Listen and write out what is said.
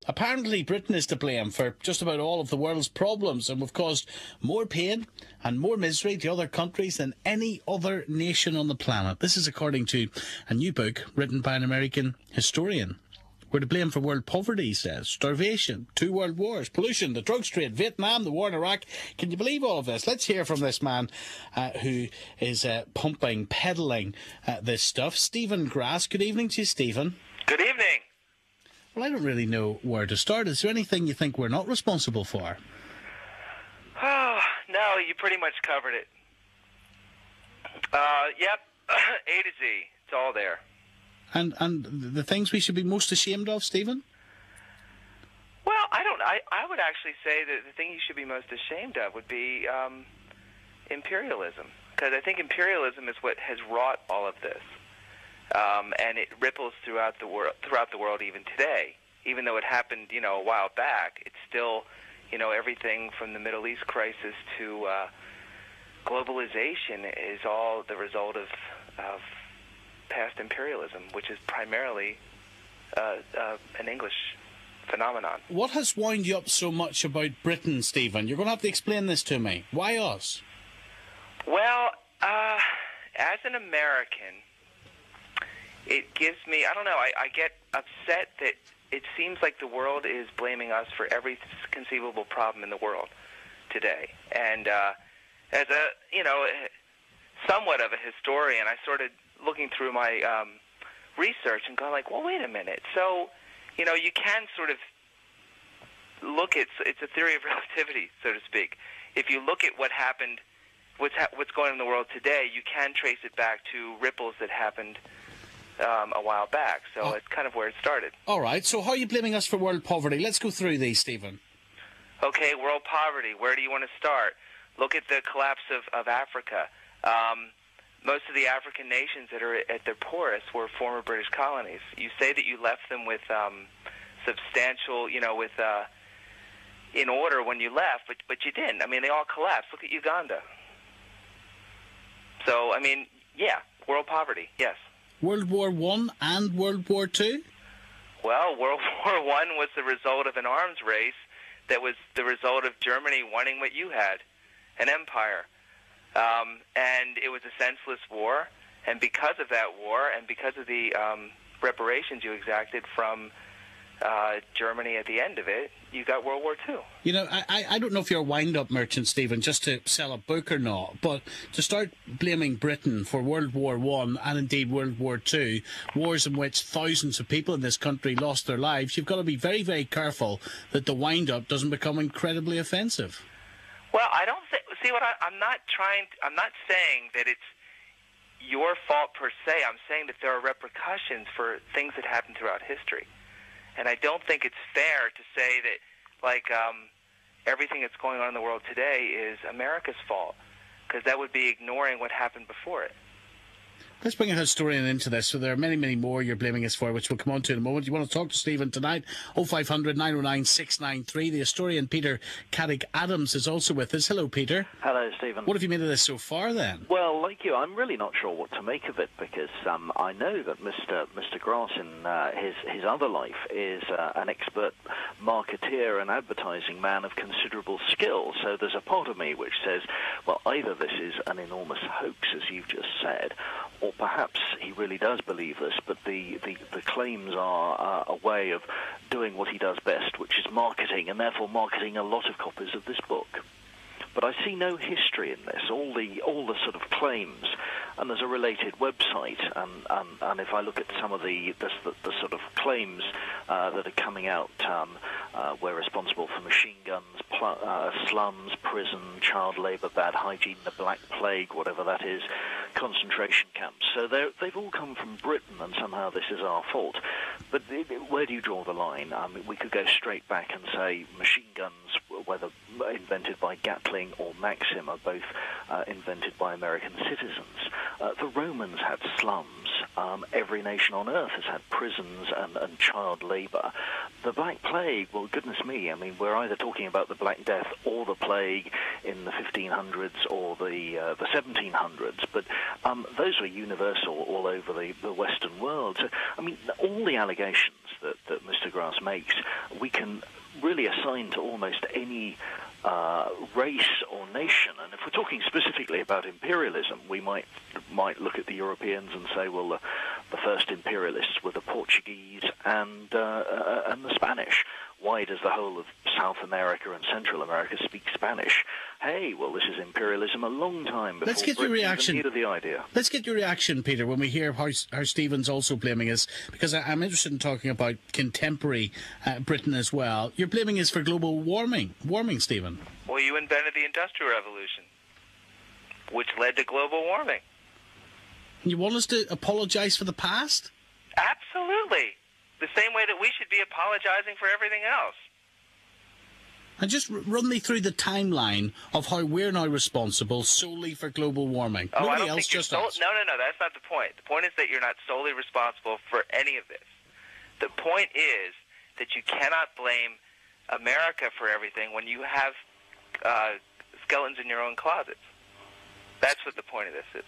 Apparently Britain is to blame for just about all of the world's problems, and we've caused more pain and more misery to other countries than any other nation on the planet. This is according to a new book written by an American historian. We're to blame for world poverty, he says, starvation, 2 world wars, pollution, the drug trade, Vietnam, the war in Iraq. Can you believe all of this? Let's hear from this man who is peddling this stuff. Stephen Grasse. Good evening to you, Stephen. Good evening. Well, I don't really know where to start. Is there anything you think we're not responsible for? Oh, no, you pretty much covered it. Yep, A to Z. It's all there. And the things we should be most ashamed of, Stephen? Well, I would actually say that the thing you should be most ashamed of would be imperialism, because I think imperialism is what has wrought all of this, and it ripples throughout the world even today. Even though it happened, a while back, it's still, everything from the Middle East crisis to globalization is all the result of past imperialism, which is primarily an English phenomenon. What has wound you up so much about Britain, Stephen? You're going to have to explain this to me. Why us? Well, as an American, it gives me, I don't know, I get upset that it seems like the world is blaming us for every conceivable problem in the world today. And as somewhat of a historian, I started looking through my research and going like, well, wait a minute. So, you can sort of look at, it's a theory of relativity, so to speak. If you look at what happened, what's going on in the world today, you can trace it back to ripples that happened a while back. So it's kind of where it started. All right. So how are you blaming us for world poverty? Let's go through these, Stephen. Okay, world poverty. Where do you want to start? Look at the collapse of Africa. Most of the African nations that are at their poorest were former British colonies. You say that you left them with substantial, in order when you left, but you didn't. I mean, they all collapsed. Look at Uganda. So, I mean, yeah, world poverty, yes. World War I and World War II? Well, World War I was the result of an arms race that was the result of Germany wanting what you had, an empire. And it was a senseless war, and because of that war, and because of the reparations you exacted from Germany at the end of it, you got World War II. I don't know if you're a wind-up merchant, Stephen, just to sell a book or not, but to start blaming Britain for World War I and indeed World War II, wars in which thousands of people in this country lost their lives, you've got to be very, very careful that the wind-up doesn't become incredibly offensive. Well, I don't think. See, I'm not saying that it's your fault per se. I'm saying that there are repercussions for things that happen throughout history, and I don't think it's fair to say that, like, everything that's going on in the world today is America's fault, because that would be ignoring what happened before it. Let's bring a historian into this. So there are many, many more you're blaming us for, which we'll come on to in a moment. You want to talk to Stephen tonight? 0500 909 693. The historian Peter Caddick-Adams is also with us. Hello, Peter. Hello, Stephen. What have you made of this so far, then? Well, like you, I'm really not sure what to make of it, because I know that Mr. Grasse in his other life is an expert marketeer and advertising man of considerable skill. So there's a part of me which says, well, either this is an enormous hoax, as you've just said, or perhaps he really does believe this, but the claims are a way of doing what he does best, which is marketing, and therefore marketing a lot of copies of this book. But I see no history in this, all the sort of claims, and there's a related website, and if I look at some of the sort of claims that are coming out, we're responsible for machine guns, slums, prison, child labour, bad hygiene, the Black Plague, whatever that is, concentration camps. So they've all come from Britain, and somehow this is our fault. But where do you draw the line? I mean, we could go straight back and say machine guns, whether invented by Gatling or Maxim, are both invented by American citizens. The Romans had slums. every nation on earth has had prisons and child labor. The Black Plague, well, goodness me, I mean, we're either talking about the Black Death or the plague in the 1500s or the 1700s, but those were universal all over the Western world. So, I mean, all the allegations that Mr. Grasse makes, we can really assign to almost any race or nation. And if we're talking specifically about imperialism, we might look at the Europeans and say, well, the first imperialists were the Portuguese and the Spanish. Why does the whole of South America and Central America speak Spanish? Hey, well, this is imperialism a long time before Let's get your reaction. Even the idea. Let's get your reaction, Peter, when we hear how Stephen's also blaming us, because I'm interested in talking about contemporary Britain as well. You're blaming us for global warming, Stephen. Well, you invented the Industrial Revolution, which led to global warming. You want us to apologise for the past? Absolutely. The same way that we should be apologizing for everything else. And just run me through the timeline of how we're now responsible solely for global warming. Oh, Nobody I don't else, think just you're us. No, that's not the point. The point is that you're not solely responsible for any of this. The point is that you cannot blame America for everything when you have skeletons in your own closets. That's what the point of this is.